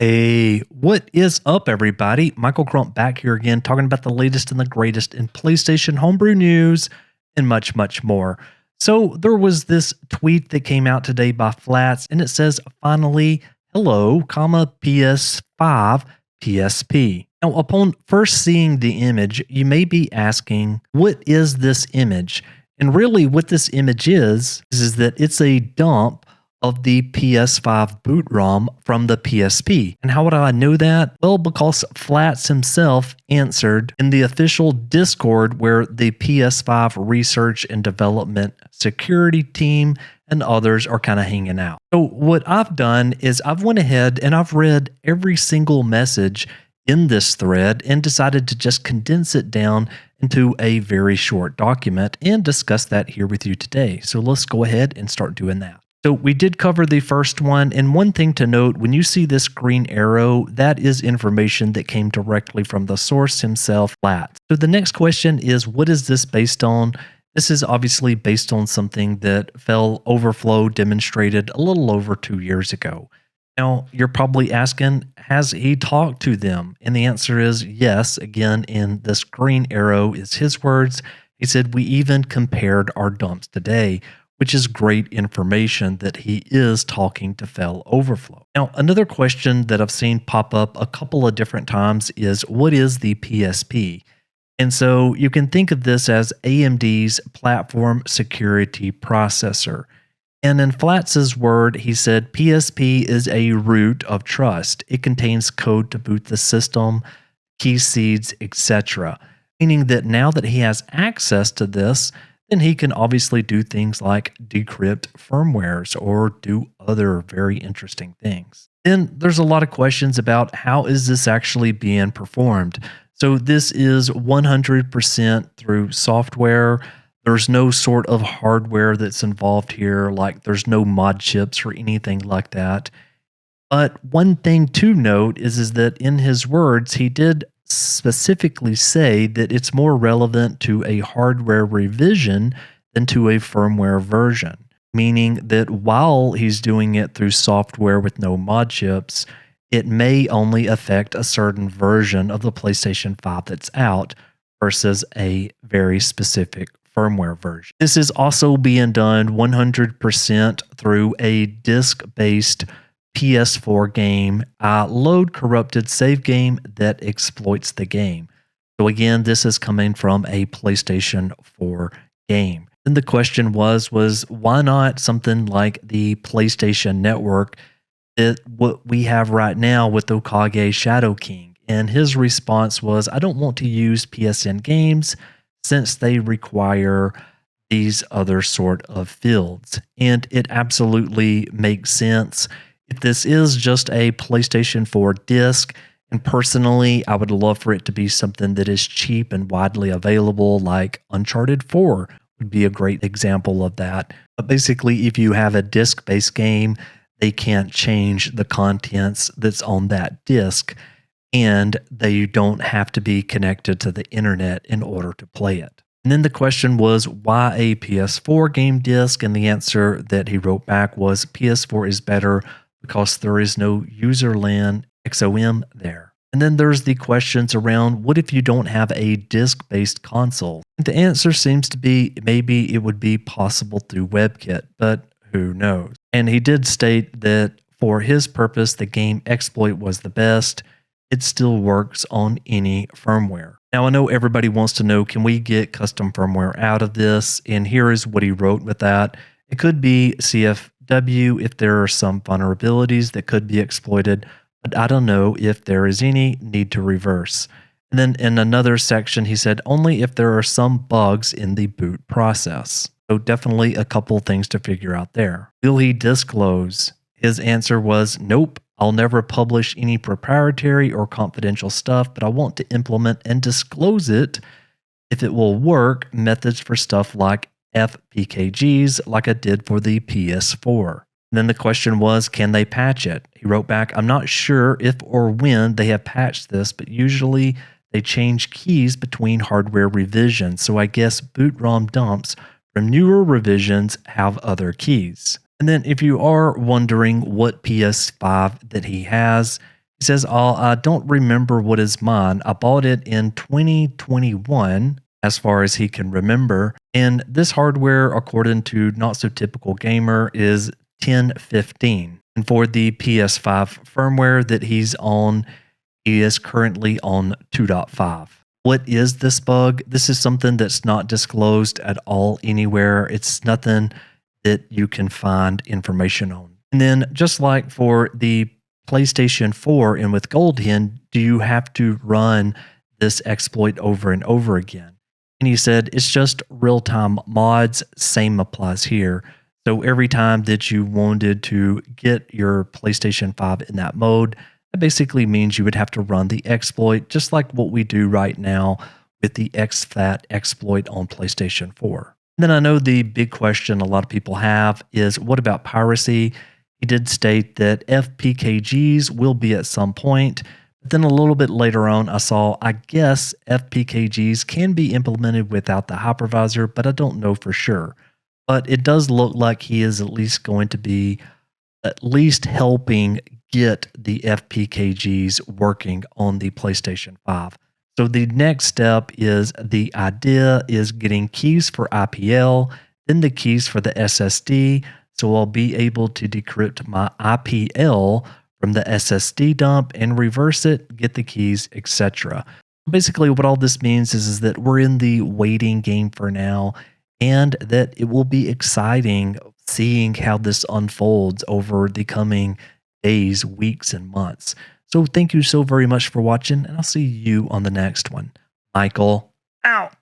Hey, what is up, everybody? Michael Crump back here again, talking about the latest and the greatest in PlayStation homebrew news and much, much more. So, there was this tweet that came out today by Flats, and it says, finally, hello, comma, PS5, PSP. Now, upon first seeing the image, you may be asking, what is this image? And really, what this image is that it's a dump of the PS5 boot ROM from the PSP. And how would I know that? Well, because Flats himself answered in the official Discord where the PS5 research and development security team and others are kind of hanging out. So what I've done is I've went ahead and I've read every single message in this thread and decided to just condense it down into a very short document and discuss that here with you today. So let's go ahead and start doing that. So we did cover the first one, and one thing to note, when you see this green arrow, that is information that came directly from the source himself, Flats. So the next question is, what is this based on? This is obviously based on something that Fell Overflow demonstrated a little over 2 years ago. Now, you're probably asking, has he talked to them? And the answer is yes. Again, in this green arrow is his words. He said, we even compared our dumps today, which is great information that he is talking to Fell Overflow. Now, another question that I've seen pop up a couple of different times is, what is the PSP? And so you can think of this as AMD's platform security processor. And in Flats's word, he said, PSP is a root of trust. It contains code to boot the system, key seeds, etc. Meaning that now that he has access to this, then he can obviously do things like decrypt firmwares or do other very interesting things. Then there's a lot of questions about how is this actually being performed. So this is 100% through software. There's no sort of hardware that's involved here, like there's no mod chips or anything like that. But one thing to note is that in his words, he did specifically say that it's more relevant to a hardware revision than to a firmware version, meaning that while he's doing it through software with no mod chips, it may only affect a certain version of the PlayStation 5 that's out versus a very specific firmware version. This is also being done 100% through a disk-based PS4 game, load corrupted save game that exploits the game. So again, this is coming from a PlayStation 4 game. Then the question was why not something like the PlayStation Network, that what we have right now with Okage Shadow King? And his response was, I don't want to use PSN games since they require these other sort of fields. And it absolutely makes sense. If this is just a PlayStation 4 disc, and personally, I would love for it to be something that is cheap and widely available, like Uncharted 4 would be a great example of that. But basically, if you have a disc-based game, they can't change the contents that's on that disc, and they don't have to be connected to the internet in order to play it. And then the question was, why a PS4 game disc? And the answer that he wrote back was, PS4 is better because there is no userland XOM there. And then there's the questions around, what if you don't have a disc-based console? And the answer seems to be, maybe it would be possible through WebKit, but who knows? And he did state that for his purpose, the game exploit was the best. It still works on any firmware. Now, I know everybody wants to know, can we get custom firmware out of this? And here is what he wrote with that. It could be CFW if there are some vulnerabilities that could be exploited, but I don't know if there is any need to reverse. And then in another section, he said, only if there are some bugs in the boot process. So definitely a couple things to figure out there. Will he disclose? His answer was, nope. I'll never publish any proprietary or confidential stuff, but I want to implement and disclose it if it will work, methods for stuff like FPKGs, like I did for the PS4. And then the question was, can they patch it? He wrote back, I'm not sure if or when they have patched this, but usually they change keys between hardware revisions. So I guess boot ROM dumps from newer revisions have other keys. And then if you are wondering what PS5 that he has, He says, I don't remember what is mine. I bought it in 2021, as far as he can remember. And this hardware, according to Not So Typical Gamer, is 1015. And for the PS5 firmware that he's on, he is currently on 2.5. What is this bug? This is something that's not disclosed at all anywhere. It's nothing that you can find information on. And then, just like for the PlayStation 4 and with Goldhen, do you have to run this exploit over and over again? And he said, it's just real time mods. Same applies here. So every time that you wanted to get your PlayStation 5 in that mode, that basically means you would have to run the exploit, just like what we do right now with the exFAT exploit on PlayStation 4. And then I know the big question a lot of people have is, what about piracy? He did state that FPKGs will be at some point. But then a little bit later on, I saw, I guess FPKGs can be implemented without the hypervisor, but I don't know for sure. But it does look like he is at least going to be at least helping get the FPKGs working on the PlayStation 5. So the next step is, the idea is getting keys for IPL, then the keys for the SSD. So I'll be able to decrypt my IPL from the SSD dump and reverse it, get the keys, etc. Basically, what all this means is that we're in the waiting game for now, and that it will be exciting seeing how this unfolds over the coming days, weeks, and months. So thank you so very much for watching, and I'll see you on the next one. Michael, out.